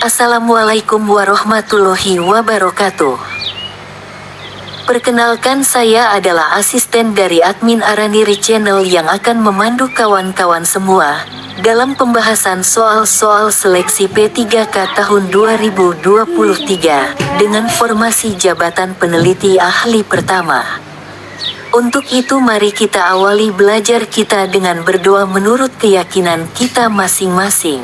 Assalamualaikum warahmatullahi wabarakatuh. Perkenalkan, saya adalah asisten dari admin Araniri Channel yang akan memandu kawan-kawan semua dalam pembahasan soal-soal seleksi P3K tahun 2023 dengan formasi jabatan peneliti ahli pertama. Untuk itu mari kita awali belajar kita dengan berdoa menurut keyakinan kita masing-masing.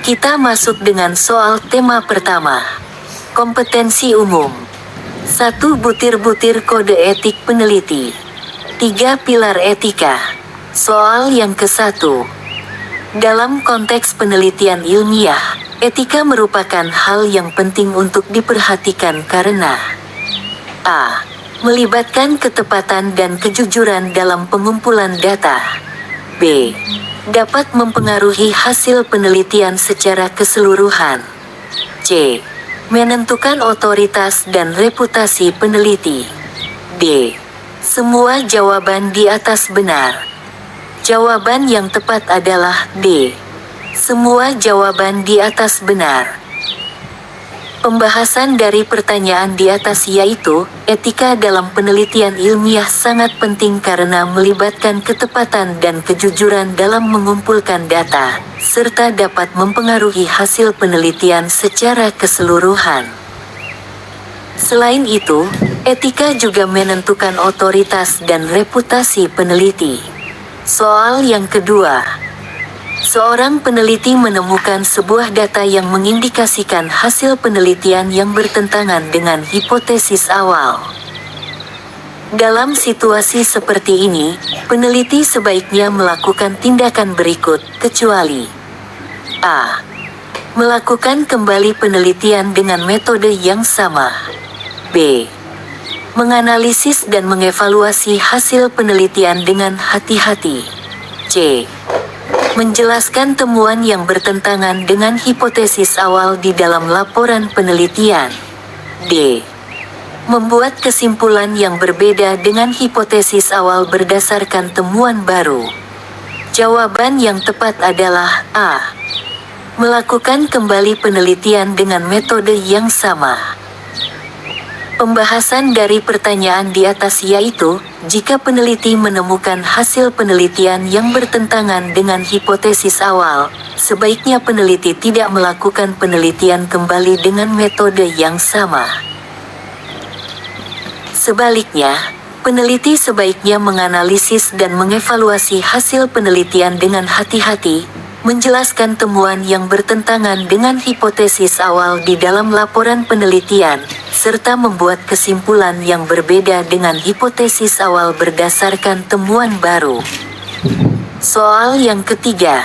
Kita masuk dengan soal tema pertama. Kompetensi umum. 1. Butir-butir kode etik peneliti. 3. Pilar etika. Soal yang ke-1. Dalam konteks penelitian ilmiah, etika merupakan hal yang penting untuk diperhatikan karena a. Melibatkan ketepatan dan kejujuran dalam pengumpulan data. B. Dapat mempengaruhi hasil penelitian secara keseluruhan. C. Menentukan otoritas dan reputasi peneliti. D. Semua jawaban di atas benar. Jawaban yang tepat adalah D. Semua jawaban di atas benar. Pembahasan dari pertanyaan di atas yaitu, etika dalam penelitian ilmiah sangat penting karena melibatkan ketepatan dan kejujuran dalam mengumpulkan data, serta dapat mempengaruhi hasil penelitian secara keseluruhan. Selain itu, etika juga menentukan otoritas dan reputasi peneliti. Soal yang kedua. Seorang peneliti menemukan sebuah data yang mengindikasikan hasil penelitian yang bertentangan dengan hipotesis awal. Dalam situasi seperti ini, peneliti sebaiknya melakukan tindakan berikut, kecuali a. Melakukan kembali penelitian dengan metode yang sama. B. Menganalisis dan mengevaluasi hasil penelitian dengan hati-hati. C. Menjelaskan temuan yang bertentangan dengan hipotesis awal di dalam laporan penelitian. D. Membuat kesimpulan yang berbeda dengan hipotesis awal berdasarkan temuan baru. Jawaban yang tepat adalah A. Melakukan kembali penelitian dengan metode yang sama. Pembahasan dari pertanyaan di atas yaitu, jika peneliti menemukan hasil penelitian yang bertentangan dengan hipotesis awal, sebaiknya peneliti tidak melakukan penelitian kembali dengan metode yang sama. Sebaliknya, peneliti sebaiknya menganalisis dan mengevaluasi hasil penelitian dengan hati-hati, menjelaskan temuan yang bertentangan dengan hipotesis awal di dalam laporan penelitian, serta membuat kesimpulan yang berbeda dengan hipotesis awal berdasarkan temuan baru. Soal yang ketiga.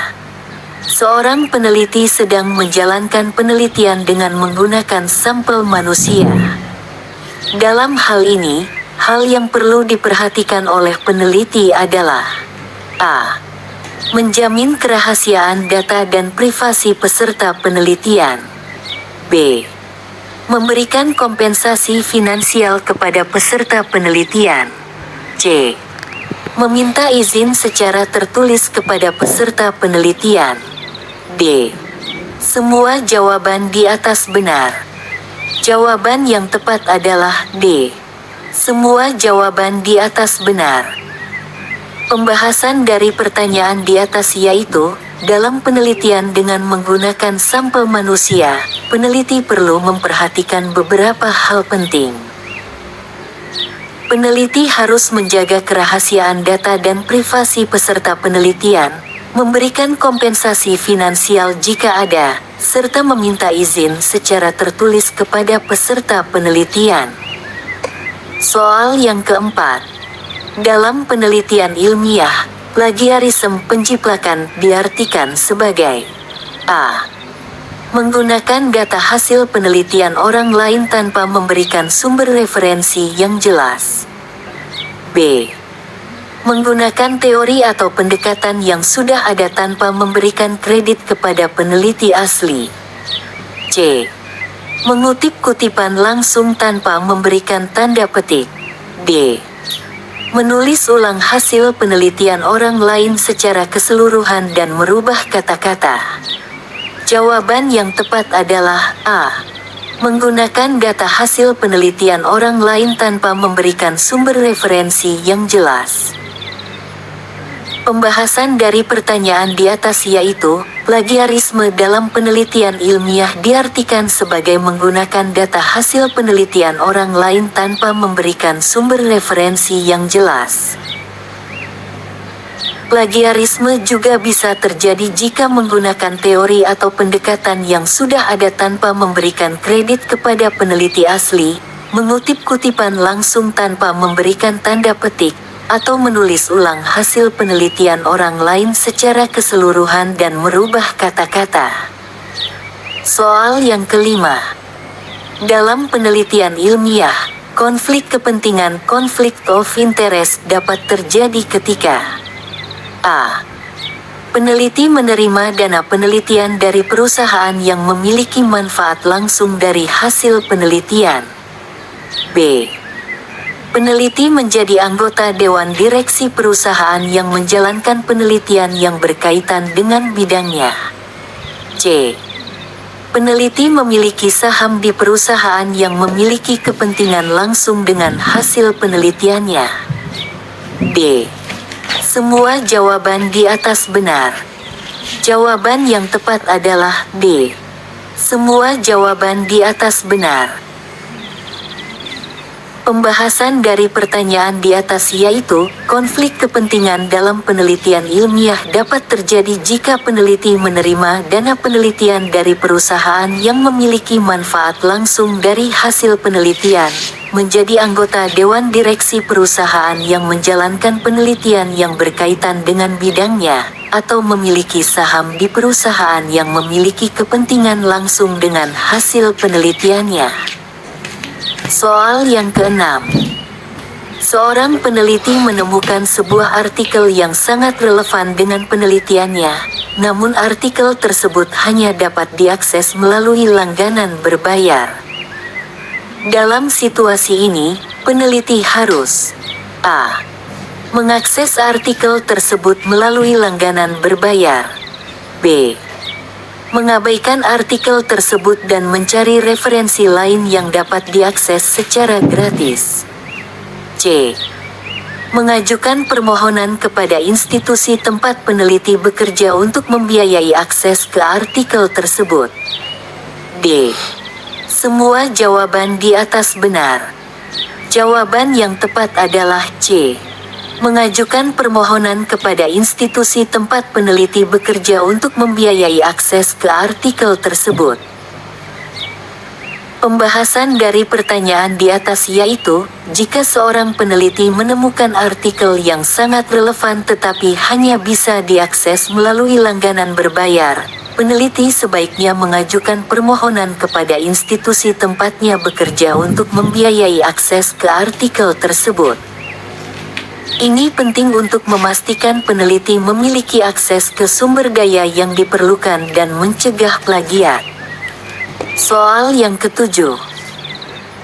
Seorang peneliti sedang menjalankan penelitian dengan menggunakan sampel manusia. Dalam hal ini, hal yang perlu diperhatikan oleh peneliti adalah a. Menjamin kerahasiaan data dan privasi peserta penelitian. B. Memberikan kompensasi finansial kepada peserta penelitian. C. Meminta izin secara tertulis kepada peserta penelitian. D. Semua jawaban di atas benar. Jawaban yang tepat adalah D. Semua jawaban di atas benar. Pembahasan dari pertanyaan di atas yaitu, dalam penelitian dengan menggunakan sampel manusia, peneliti perlu memperhatikan beberapa hal penting. Peneliti harus menjaga kerahasiaan data dan privasi peserta penelitian, memberikan kompensasi finansial jika ada, serta meminta izin secara tertulis kepada peserta penelitian. Soal yang keempat. Dalam penelitian ilmiah, plagiarisme penjiplakan diartikan sebagai a. Menggunakan data hasil penelitian orang lain tanpa memberikan sumber referensi yang jelas. B. Menggunakan teori atau pendekatan yang sudah ada tanpa memberikan kredit kepada peneliti asli. C. Mengutip kutipan langsung tanpa memberikan tanda petik. D. Menulis ulang hasil penelitian orang lain secara keseluruhan dan merubah kata-kata. Jawaban yang tepat adalah A. Menggunakan data hasil penelitian orang lain tanpa memberikan sumber referensi yang jelas. Pembahasan dari pertanyaan di atas yaitu, plagiarisme dalam penelitian ilmiah diartikan sebagai menggunakan data hasil penelitian orang lain tanpa memberikan sumber referensi yang jelas. Plagiarisme juga bisa terjadi jika menggunakan teori atau pendekatan yang sudah ada tanpa memberikan kredit kepada peneliti asli, mengutip kutipan langsung tanpa memberikan tanda petik, atau menulis ulang hasil penelitian orang lain secara keseluruhan dan merubah kata-kata. Soal yang kelima. Dalam penelitian ilmiah, konflik kepentingan (conflict of interest) dapat terjadi ketika A. Peneliti menerima dana penelitian dari perusahaan yang memiliki manfaat langsung dari hasil penelitian. B. Peneliti menjadi anggota dewan direksi perusahaan yang menjalankan penelitian yang berkaitan dengan bidangnya. C. Peneliti memiliki saham di perusahaan yang memiliki kepentingan langsung dengan hasil penelitiannya. D. Semua jawaban di atas benar. Jawaban yang tepat adalah D. Semua jawaban di atas benar. Pembahasan dari pertanyaan di atas yaitu, konflik kepentingan dalam penelitian ilmiah dapat terjadi jika peneliti menerima dana penelitian dari perusahaan yang memiliki manfaat langsung dari hasil penelitian, menjadi anggota dewan direksi perusahaan yang menjalankan penelitian yang berkaitan dengan bidangnya, atau memiliki saham di perusahaan yang memiliki kepentingan langsung dengan hasil penelitiannya. Soal yang keenam. Seorang peneliti menemukan sebuah artikel yang sangat relevan dengan penelitiannya, namun artikel tersebut hanya dapat diakses melalui langganan berbayar. Dalam situasi ini, peneliti harus A. Mengakses artikel tersebut melalui langganan berbayar. B. Mengabaikan artikel tersebut dan mencari referensi lain yang dapat diakses secara gratis. C. Mengajukan permohonan kepada institusi tempat peneliti bekerja untuk membiayai akses ke artikel tersebut. D. Semua jawaban di atas benar. Jawaban yang tepat adalah C. Mengajukan permohonan kepada institusi tempat peneliti bekerja untuk membiayai akses ke artikel tersebut. Pembahasan dari pertanyaan di atas yaitu, jika seorang peneliti menemukan artikel yang sangat relevan tetapi hanya bisa diakses melalui langganan berbayar, peneliti sebaiknya mengajukan permohonan kepada institusi tempatnya bekerja untuk membiayai akses ke artikel tersebut. Ini penting untuk memastikan peneliti memiliki akses ke sumber daya yang diperlukan dan mencegah plagiat. Soal yang ketujuh.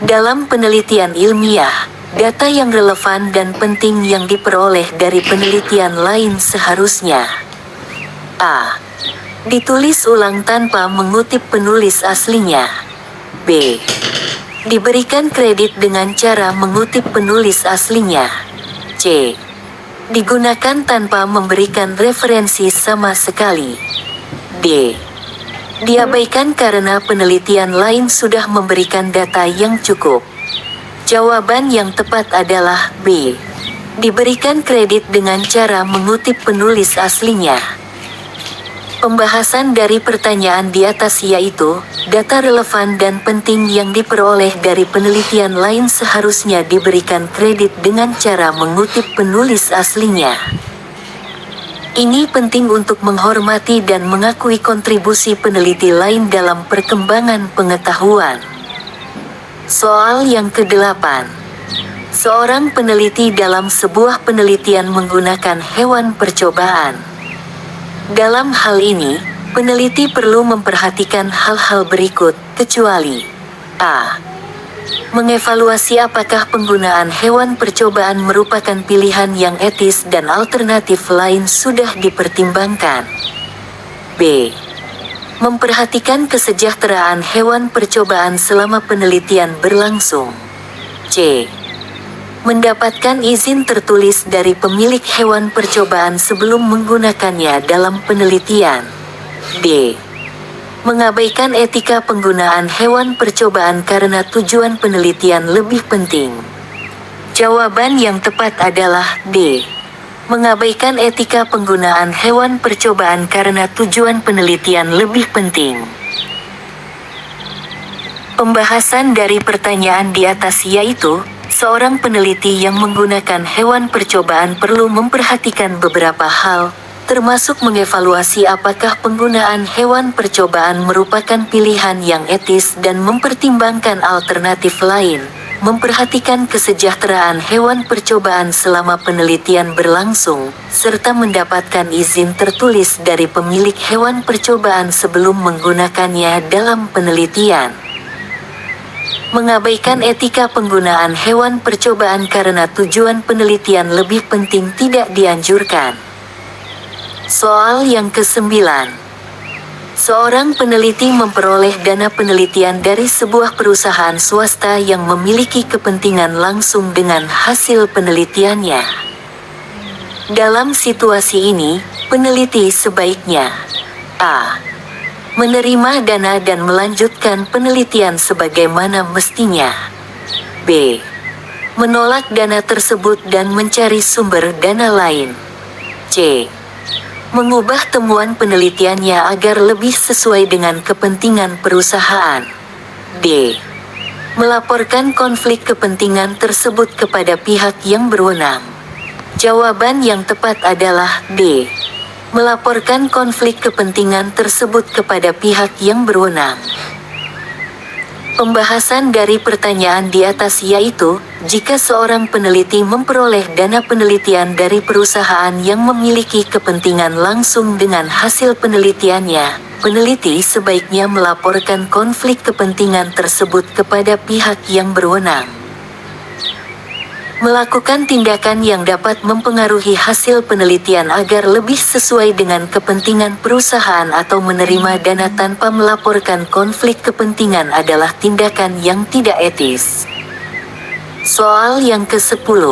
Dalam penelitian ilmiah, data yang relevan dan penting yang diperoleh dari penelitian lain seharusnya A. Ditulis ulang tanpa mengutip penulis aslinya. B. Diberikan kredit dengan cara mengutip penulis aslinya. C. Digunakan tanpa memberikan referensi sama sekali. D. Diabaikan karena penelitian lain sudah memberikan data yang cukup. Jawaban yang tepat adalah B. Diberikan kredit dengan cara mengutip penulis aslinya. Pembahasan dari pertanyaan di atas yaitu, data relevan dan penting yang diperoleh dari penelitian lain seharusnya diberikan kredit dengan cara mengutip penulis aslinya. Ini penting untuk menghormati dan mengakui kontribusi peneliti lain dalam perkembangan pengetahuan. Soal yang ke-8. Seorang peneliti dalam sebuah penelitian menggunakan hewan percobaan. Dalam hal ini, peneliti perlu memperhatikan hal-hal berikut, kecuali A. Mengevaluasi apakah penggunaan hewan percobaan merupakan pilihan yang etis dan alternatif lain sudah dipertimbangkan. B. Memperhatikan kesejahteraan hewan percobaan selama penelitian berlangsung. C. Mendapatkan izin tertulis dari pemilik hewan percobaan sebelum menggunakannya dalam penelitian. D. Mengabaikan etika penggunaan hewan percobaan karena tujuan penelitian lebih penting. Jawaban yang tepat adalah D. Mengabaikan etika penggunaan hewan percobaan karena tujuan penelitian lebih penting. Pembahasan dari pertanyaan di atas yaitu, seorang peneliti yang menggunakan hewan percobaan perlu memperhatikan beberapa hal, termasuk mengevaluasi apakah penggunaan hewan percobaan merupakan pilihan yang etis dan mempertimbangkan alternatif lain. Memperhatikan kesejahteraan hewan percobaan selama penelitian berlangsung, serta mendapatkan izin tertulis dari pemilik hewan percobaan sebelum menggunakannya dalam penelitian. Mengabaikan etika penggunaan hewan percobaan karena tujuan penelitian lebih penting tidak dianjurkan. Soal yang ke-9. Seorang peneliti memperoleh dana penelitian dari sebuah perusahaan swasta yang memiliki kepentingan langsung dengan hasil penelitiannya. Dalam situasi ini, peneliti sebaiknya A. Menerima dana dan melanjutkan penelitian sebagaimana mestinya. B. Menolak dana tersebut dan mencari sumber dana lain. C. Mengubah temuan penelitiannya agar lebih sesuai dengan kepentingan perusahaan. D. Melaporkan konflik kepentingan tersebut kepada pihak yang berwenang. Jawaban yang tepat adalah D. Melaporkan konflik kepentingan tersebut kepada pihak yang berwenang. Pembahasan dari pertanyaan di atas yaitu, jika seorang peneliti memperoleh dana penelitian dari perusahaan yang memiliki kepentingan langsung dengan hasil penelitiannya, peneliti sebaiknya melaporkan konflik kepentingan tersebut kepada pihak yang berwenang. Melakukan tindakan yang dapat mempengaruhi hasil penelitian agar lebih sesuai dengan kepentingan perusahaan atau menerima dana tanpa melaporkan konflik kepentingan adalah tindakan yang tidak etis. Soal yang ke-10.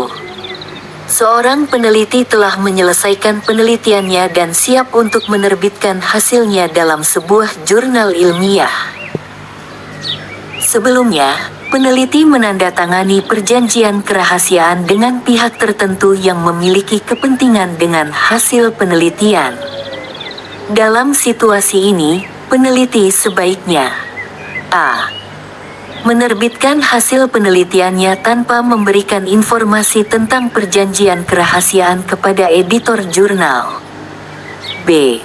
Seorang peneliti telah menyelesaikan penelitiannya dan siap untuk menerbitkan hasilnya dalam sebuah jurnal ilmiah. Sebelumnya, peneliti menandatangani perjanjian kerahasiaan dengan pihak tertentu yang memiliki kepentingan dengan hasil penelitian. Dalam situasi ini, peneliti sebaiknya A. Menerbitkan hasil penelitiannya tanpa memberikan informasi tentang perjanjian kerahasiaan kepada editor jurnal. B.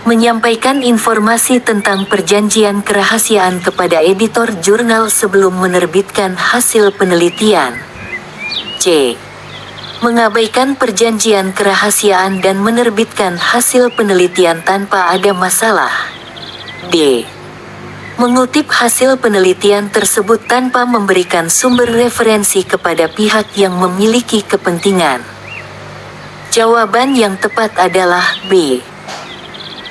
Menyampaikan informasi tentang perjanjian kerahasiaan kepada editor jurnal sebelum menerbitkan hasil penelitian. C. Mengabaikan perjanjian kerahasiaan dan menerbitkan hasil penelitian tanpa ada masalah. D. Mengutip hasil penelitian tersebut tanpa memberikan sumber referensi kepada pihak yang memiliki kepentingan. Jawaban yang tepat adalah B.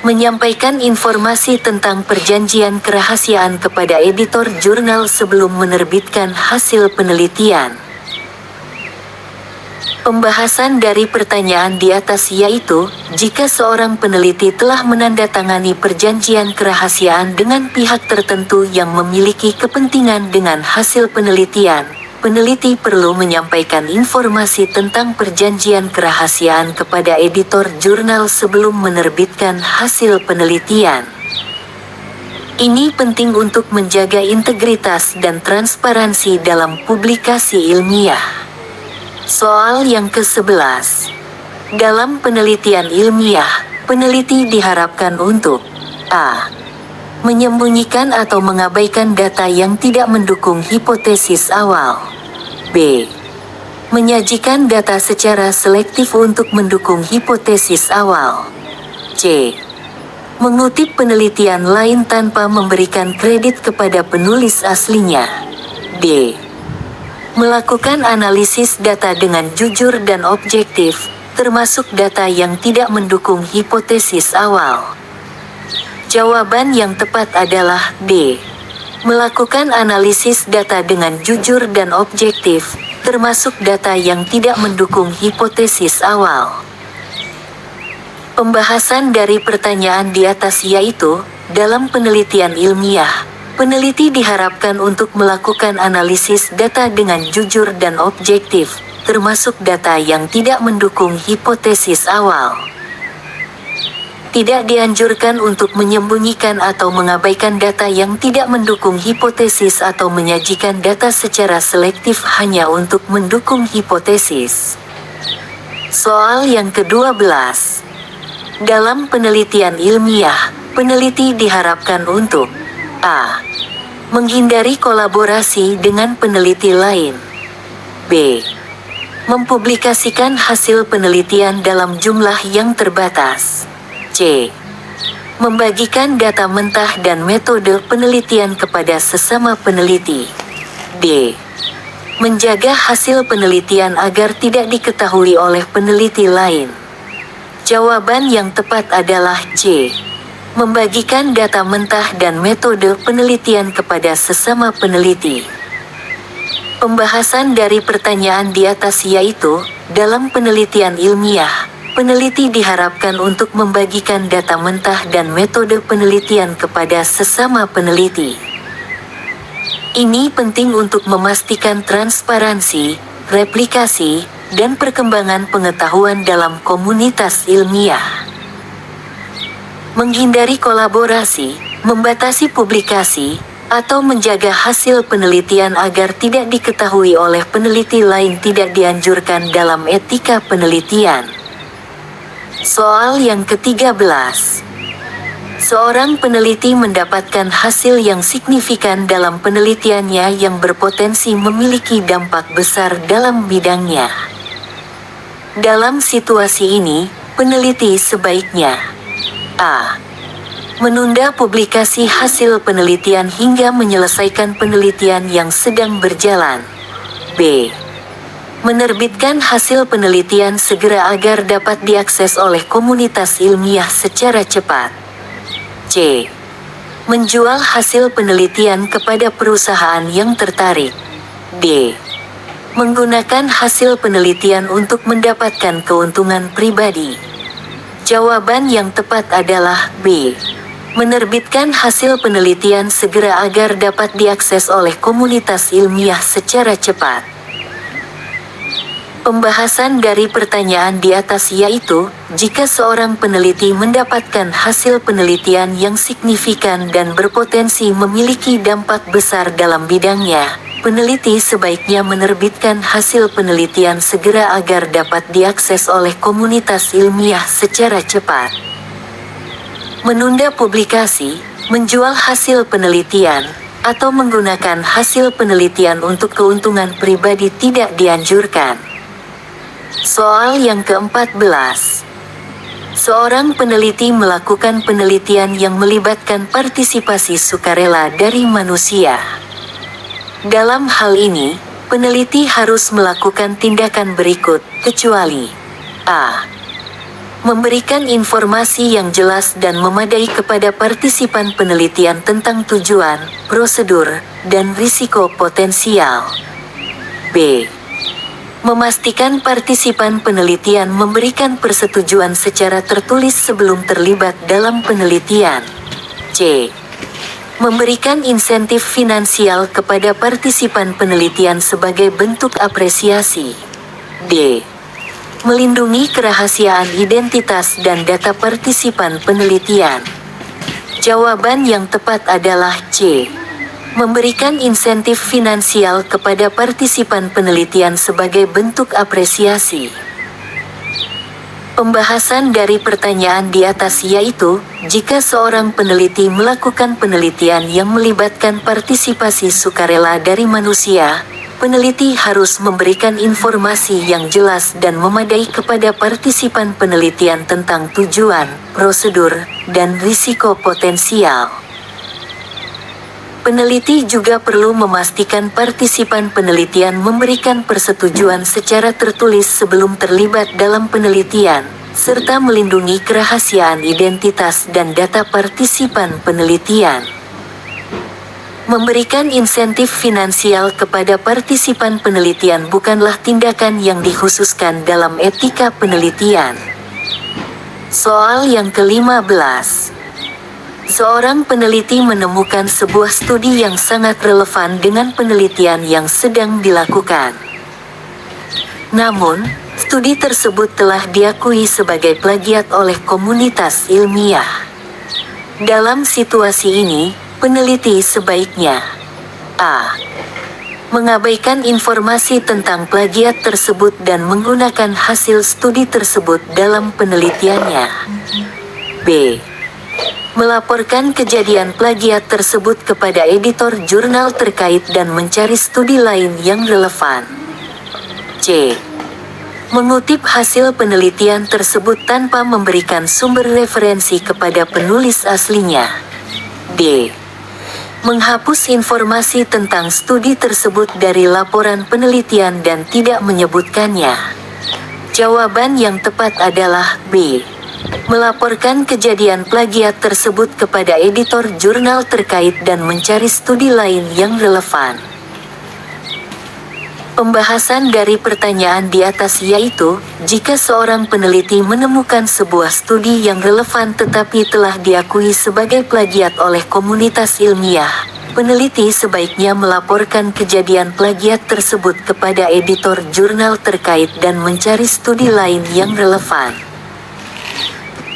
Menyampaikan informasi tentang perjanjian kerahasiaan kepada editor jurnal sebelum menerbitkan hasil penelitian. Pembahasan dari pertanyaan di atas yaitu, jika seorang peneliti telah menandatangani perjanjian kerahasiaan dengan pihak tertentu yang memiliki kepentingan dengan hasil penelitian, peneliti perlu menyampaikan informasi tentang perjanjian kerahasiaan kepada editor jurnal sebelum menerbitkan hasil penelitian. Ini penting untuk menjaga integritas dan transparansi dalam publikasi ilmiah. Soal yang ke-11. Dalam penelitian ilmiah, peneliti diharapkan untuk A. Menyembunyikan atau mengabaikan data yang tidak mendukung hipotesis awal. B. Menyajikan data secara selektif untuk mendukung hipotesis awal. C. Mengutip penelitian lain tanpa memberikan kredit kepada penulis aslinya. D. Melakukan analisis data dengan jujur dan objektif, termasuk data yang tidak mendukung hipotesis awal. Jawaban yang tepat adalah D. Melakukan analisis data dengan jujur dan objektif, termasuk data yang tidak mendukung hipotesis awal. Pembahasan dari pertanyaan di atas yaitu, dalam penelitian ilmiah, peneliti diharapkan untuk melakukan analisis data dengan jujur dan objektif, termasuk data yang tidak mendukung hipotesis awal. Tidak dianjurkan untuk menyembunyikan atau mengabaikan data yang tidak mendukung hipotesis atau menyajikan data secara selektif hanya untuk mendukung hipotesis. Soal yang ke-12. Dalam penelitian ilmiah, peneliti diharapkan untuk A. Menghindari kolaborasi dengan peneliti lain. B. Mempublikasikan hasil penelitian dalam jumlah yang terbatas. C. Membagikan data mentah dan metode penelitian kepada sesama peneliti. D. Menjaga hasil penelitian agar tidak diketahui oleh peneliti lain. Jawaban yang tepat adalah C. Membagikan data mentah dan metode penelitian kepada sesama peneliti. Pembahasan dari pertanyaan di atas yaitu, dalam penelitian ilmiah, peneliti diharapkan untuk membagikan data mentah dan metode penelitian kepada sesama peneliti. Ini penting untuk memastikan transparansi, replikasi, dan perkembangan pengetahuan dalam komunitas ilmiah. Menghindari kolaborasi, membatasi publikasi, atau menjaga hasil penelitian agar tidak diketahui oleh peneliti lain tidak dianjurkan dalam etika penelitian. Soal yang ke-13. Seorang peneliti mendapatkan hasil yang signifikan dalam penelitiannya yang berpotensi memiliki dampak besar dalam bidangnya. Dalam situasi ini, peneliti sebaiknya A. Menunda publikasi hasil penelitian hingga menyelesaikan penelitian yang sedang berjalan. B. Menerbitkan hasil penelitian segera agar dapat diakses oleh komunitas ilmiah secara cepat. C. Menjual hasil penelitian kepada perusahaan yang tertarik. D. Menggunakan hasil penelitian untuk mendapatkan keuntungan pribadi. Jawaban yang tepat adalah B. Menerbitkan hasil penelitian segera agar dapat diakses oleh komunitas ilmiah secara cepat. Pembahasan dari pertanyaan di atas yaitu, jika seorang peneliti mendapatkan hasil penelitian yang signifikan dan berpotensi memiliki dampak besar dalam bidangnya, peneliti sebaiknya menerbitkan hasil penelitian segera agar dapat diakses oleh komunitas ilmiah secara cepat. Menunda publikasi, menjual hasil penelitian, atau menggunakan hasil penelitian untuk keuntungan pribadi tidak dianjurkan. Soal yang ke-14. Seorang peneliti melakukan penelitian yang melibatkan partisipasi sukarela dari manusia. Dalam hal ini, peneliti harus melakukan tindakan berikut, kecuali A. Memberikan informasi yang jelas dan memadai kepada partisipan penelitian tentang tujuan, prosedur, dan risiko potensial. B. Memastikan partisipan penelitian memberikan persetujuan secara tertulis sebelum terlibat dalam penelitian. C. Memberikan insentif finansial kepada partisipan penelitian sebagai bentuk apresiasi. D. Melindungi kerahasiaan identitas dan data partisipan penelitian. Jawaban yang tepat adalah C. Memberikan insentif finansial kepada partisipan penelitian sebagai bentuk apresiasi. Pembahasan dari pertanyaan di atas yaitu, jika seorang peneliti melakukan penelitian yang melibatkan partisipasi sukarela dari manusia, peneliti harus memberikan informasi yang jelas dan memadai kepada partisipan penelitian tentang tujuan, prosedur, dan risiko potensial. Peneliti juga perlu memastikan partisipan penelitian memberikan persetujuan secara tertulis sebelum terlibat dalam penelitian, serta melindungi kerahasiaan identitas dan data partisipan penelitian. Memberikan insentif finansial kepada partisipan penelitian bukanlah tindakan yang dikhususkan dalam etika penelitian. Soal yang ke-15. Seorang peneliti menemukan sebuah studi yang sangat relevan dengan penelitian yang sedang dilakukan. Namun, studi tersebut telah diakui sebagai plagiat oleh komunitas ilmiah. Dalam situasi ini, peneliti sebaiknya A. Mengabaikan informasi tentang plagiat tersebut dan menggunakan hasil studi tersebut dalam penelitiannya. B. Melaporkan kejadian plagiat tersebut kepada editor jurnal terkait dan mencari studi lain yang relevan. C. Mengutip hasil penelitian tersebut tanpa memberikan sumber referensi kepada penulis aslinya. D. Menghapus informasi tentang studi tersebut dari laporan penelitian dan tidak menyebutkannya. Jawaban yang tepat adalah B. Melaporkan kejadian plagiat tersebut kepada editor jurnal terkait dan mencari studi lain yang relevan. Pembahasan dari pertanyaan di atas yaitu, jika seorang peneliti menemukan sebuah studi yang relevan tetapi telah diakui sebagai plagiat oleh komunitas ilmiah, peneliti sebaiknya melaporkan kejadian plagiat tersebut kepada editor jurnal terkait dan mencari studi lain yang relevan.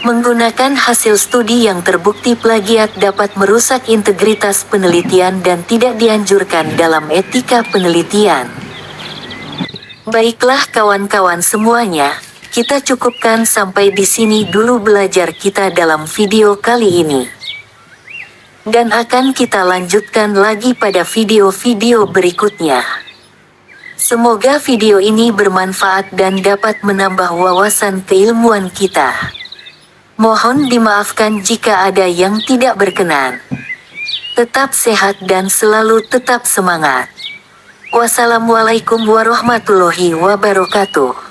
Menggunakan hasil studi yang terbukti plagiat dapat merusak integritas penelitian dan tidak dianjurkan dalam etika penelitian. Baiklah kawan-kawan semuanya, kita cukupkan sampai di sini dulu belajar kita dalam video kali ini. Dan akan kita lanjutkan lagi pada video-video berikutnya. Semoga video ini bermanfaat dan dapat menambah wawasan keilmuan kita. Mohon dimaafkan jika ada yang tidak berkenan. Tetap sehat dan selalu tetap semangat. Wassalamualaikum warahmatullahi wabarakatuh.